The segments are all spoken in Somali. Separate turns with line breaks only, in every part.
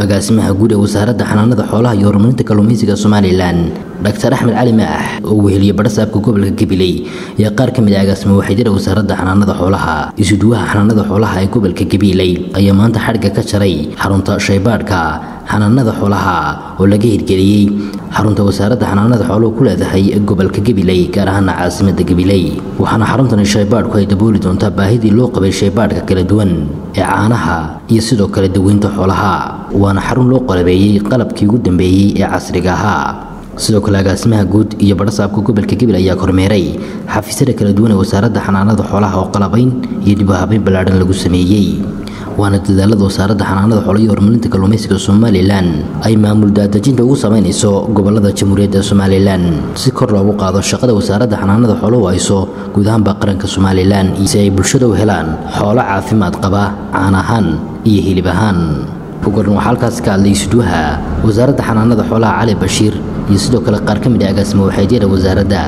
agaasimaha guud ee wasaaradda xanaanada xoolaha iyo horumarinta kalluumaysiga Somaliland Dr. Axmed Cali Maax oo weheliyay barsaabka gobolka Gabiley iyo qaar ka mid ah agaasimaha waxay wasaaradda xanaanada xoolaha isuduwaha xanaanada xoolaha ee gobolka Gabiley ayaa maanta xariga ka jaray xarunta shaybaadhka xanaanada xoolaha oo laga hirgeliyay xarunta wasaaradda xanaanada xooluhu ku leedahay gobolka Gabiley gaar ahaan caasimadda Gabiley waxaana xaruntan shaybaadhku ay dabooli doontaa baahidii loo qabay shaybaadhka kala duwan ee caanaha iyo sidoo kale daweynta xoolaha waana xarun loo qalabeeyay qalabkii ugu dambeeyay ee casriga ahaa sidoo kale agaasimaha guud iyo barsaabka gobolka Gabiley ayaa kormeeray xafiisyada kala duwan ee wasaaradda xanaanada xoolaha oo qalabayn iyo dib u habeyn ballaaran lagu sameeyay waana dadaalada wasaaradda xanaanada xoolaha iyo horumarinta kalluumaysiga Somaliland ay maamul daadajinta ugu sameynayso gobolada Jamhuuriyadda Somaliland si kor loogu qaado shaqada wasaaradda xanaanada xooluhu ayso guud ahaan qaranka Somaliland si ay bulshada u helaan xoolo caafimaad qaba caan ahaan iyo hilib ahaan ugu halkaas ka hadlay isuduwaha wasaaradda xanaanada xoolaha Cali Bashiir iyo sidoo kale qaar ka mid ah agaasimaha waxay wasaaradda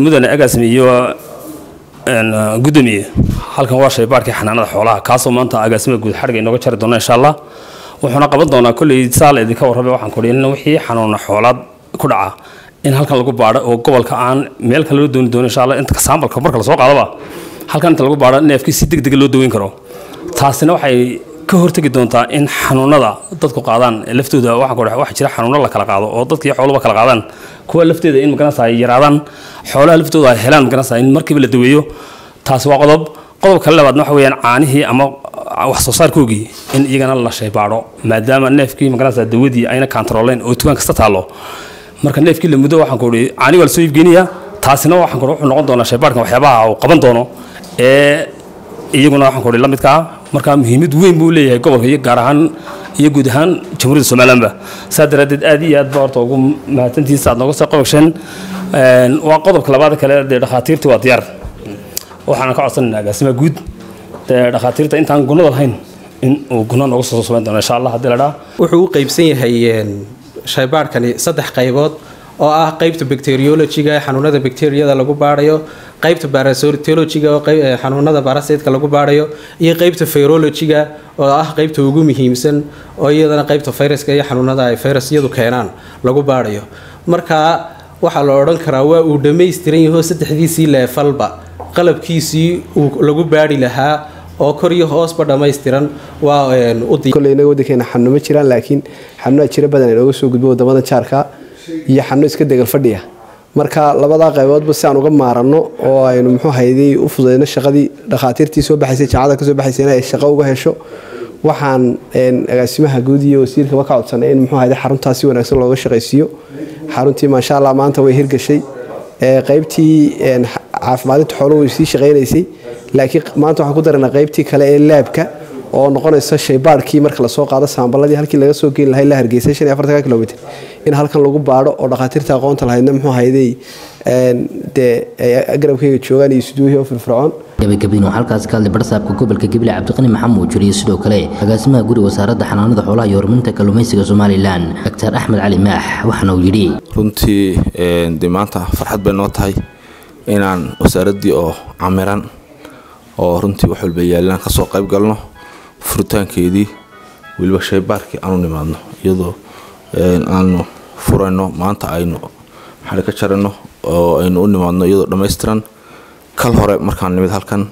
mudane agaasimiyo gudoomiye halkan waa shaybaadhka xanaanada xoolaha kaasoo maanta agaasimaha guud xariga inooga jari doona insha Allah wuxuuna qaban doonaa kulli saal idinka warrabay waxaan ku dhigay in wixii xanuun xoolaad ku dhaca in halkan lagu baaro oo gobolka aan meel kale loo dooni doono insha Allah inta sambalka marka la soo qaadaba halkan inta lagu baaro neefkii si degdeg loo daweyn karo taasina waxay ka hortagi doontaa in xanuunada dadku qaadaan laftooda waxa jira xanuuno la kala qaado oo dadkii xooluhu kala qaadaan kuwa lafteeda in magaranaysa yaraadaan xoolaha laftooda ay helaan magaranaysa in markiiba la daweeyo taas waa qodob kale labaadna waxa weeyaan caanihii ama wax soo saarkoogii in iyagana la shaybaadho maadaama neefkii magaranaysa dawadii ayna controleen oo tukaan kasta taalo marka neefkii la muddo waxaan ku dhigay caani wal soo iibgeeniya taasina waxaan ku wuxuu noqon doonaa shaybaadhkan waxyaabaha uu qaban doono iyaguna waxaan ku dhigay la midka marka muhiimad weyn buu leeyahay gobolka iyo gaar ahaan iyo guud ahaan Jamhuuriyadda Somaliland saadaradeed aad iyo aad baarto ugu mahadsantiisa aad nooga soo qabasheen waa qodobka labaad kale ee dhakhaatiirtu waa diyaar waxaan ka codsanaynaa agaasimaha guud dhakhaatiirta intaan gunada lahayn in uu guna nooga soo sooban doono insha Allah hadii la dhaaf
wuxuu u qaybsan yahay shaybaadhkani 3 qaybood oo ah qaybta bacteriology-ga xanuunada bacteriyada lagu baarayo qaybta parasitology-ga oo xanuunada parasite-ka lagu baarayo iyo qaybta virology-ga oo ah qaybta ugu muhiimsan oo iyadana qaybta viruska iyo xanuunada ay virusyadu keenaan lagu baarayo marka waxa la oran karaa waa uu dhameystiran yahay saddexdiisii leefalba qalabkiisii uu lagu baari lahaa oo kor iyo hoosba dhameystiran waa
koleyna waddankeena xanuuno jiraan laakiin xanuunada jira badan ee looga soo gudbo wadamada jaarka iyo xanuun iska degal fadhiya marka labada qayboodba si aan uga maarano oo aynu muxuu hayday u fududeyno shaqadii dhakhaatiirtii soo baxaysay jaamacada ka soo baxaysay inay shaqo uga hesho waxaan agaasimaha guud iyo wasiirka ka codsanay in muxuu hayday xaruntaasi wanaagsan looga shaqaysiyo xaruntii ma sha Allah maanta way hirgashay qaybtii caafimaadinta xooluhu way sii shaqeynaysay laakiin maanta waxaan ku daranaa qaybtii kale ee laabka oo noqonaysa shaybaadhkii marka la soo qaado saambaladii halkii laga soo geyn lahaa la hargeysay 45 km in halkan lagu baaro oo dhakhaatiirta aqoonta lahaydna muxuu hayday garabkayga joogaan iyo isuduwihii oo firfircoon
gabagabadii halkaas ka hadlay barsaabka gobolka Gabiley Cabdiqani Maxamuud Juriye sidoo kale agaasimaha guud wasaaradda xanaanada xoolaha iyo horumarinta kalluumaysiga Somaliland Dr. Axmed Cali Maax waxaana uu yiri
runtii maanta farxad bay noo tahay inaan wasaaraddii oo camiran oo runtii wax walba yaalaan ka soo qayb galno furitaankeedii waliba shaybaadhkii aanu nimaadno iyadoo aanu furayno maanta aynu xariga ka jarano oo aynu u nimaadno iyadoo dhameystiran kal hore markaan nimid halkan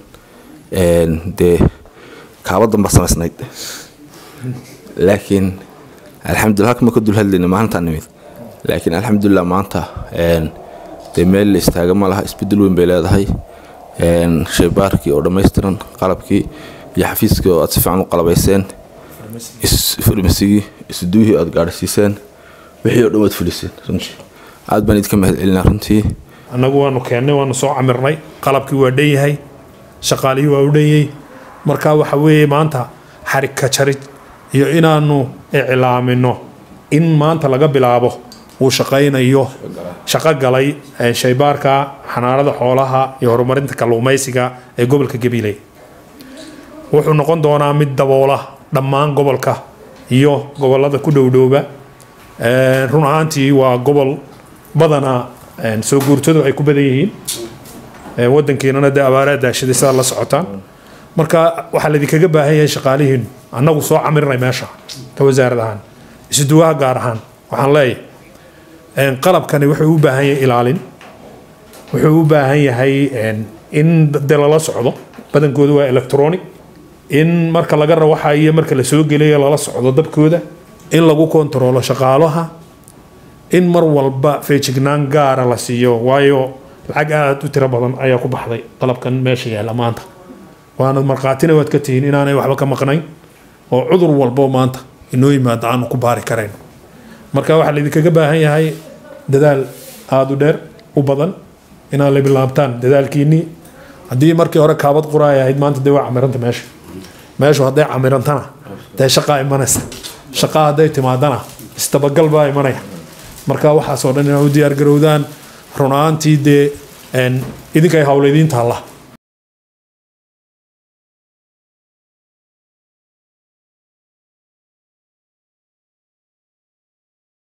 kaabadan baa samaysnayd laakiin alxamdulillah halkan ma ka dul hadlayna maalintaan nimid laakiin alxamdulillah maanta meel la istaaga ma laha isbedel weyn bay leedahay shaybaadhkii oo dhameystiran qalabkii iyo xafiiskii oo aad si fiican u qalabayseen farmasigii isuduwihii aad gaadhsiiseen wixii oo dhan waad fuliseen runtii aad baan idinka mahadcelinaa runtii
annagu waanu keennay waanu soo camirnay qalabkii waa dhan yahay shaqaalihii waa u dhan yahay marka waxa weeye maanta xarig ka jarid iyo inaanu iclaamino in maanta laga bilaabo uu shaqaynayo shaqo galay shaybaadhka xanaanada xoolaha iyo horumarinta kalluumaysiga ee gobolka Gabiley wuxuu noqon doonaa mid daboola dhammaan gobolka iyo gobolada ku dhowdhowba run ahaantii waa gobol badana soo guurtadu ay ku badan yihiin waddankeena abaaraha daashada sida la socotaan marka waxaa laydinkaga baahan yahay shaqaalihiinu annagu soo camirnay meesha ka wasaaradahaan isuduwaha gaar ahaan waxaan leeyahay qalabkani wuxuu u baahan yahay ilaalin wuxuu u baahan yahay in de lala socdo badankooda waa electronic in marka laga rawaxa iyo marka la soo gelayo lala socdo dabkooda in lagu kontaroolo shaqaalaha in mar walba feejignaan gaara la siiyo waayo lacag aad u tiro badan ayaa ku baxday qalabkan meesha yaala maanta waana marqaatina waad ka tihiin inaanay waxba ka maqnayn oo cudur walbo maanta inoo yimaado aanu ku baari karayn marka waxaa laydinkaga baahan yahay dadaal aada u dheer u badan inaad la bilaabtaan dadaalkiinnii haddii markii hore kaabad quraay ahayd maanta dee waa camiranta meeshu hadday camirantana dee shaqaa imanaysa shaqaa hadday timaadana istabagal baa imanaya marka waxaasoo dhan inaad u diyaar garowdaan run ahaantii dee idinkay hawlaydiin taalla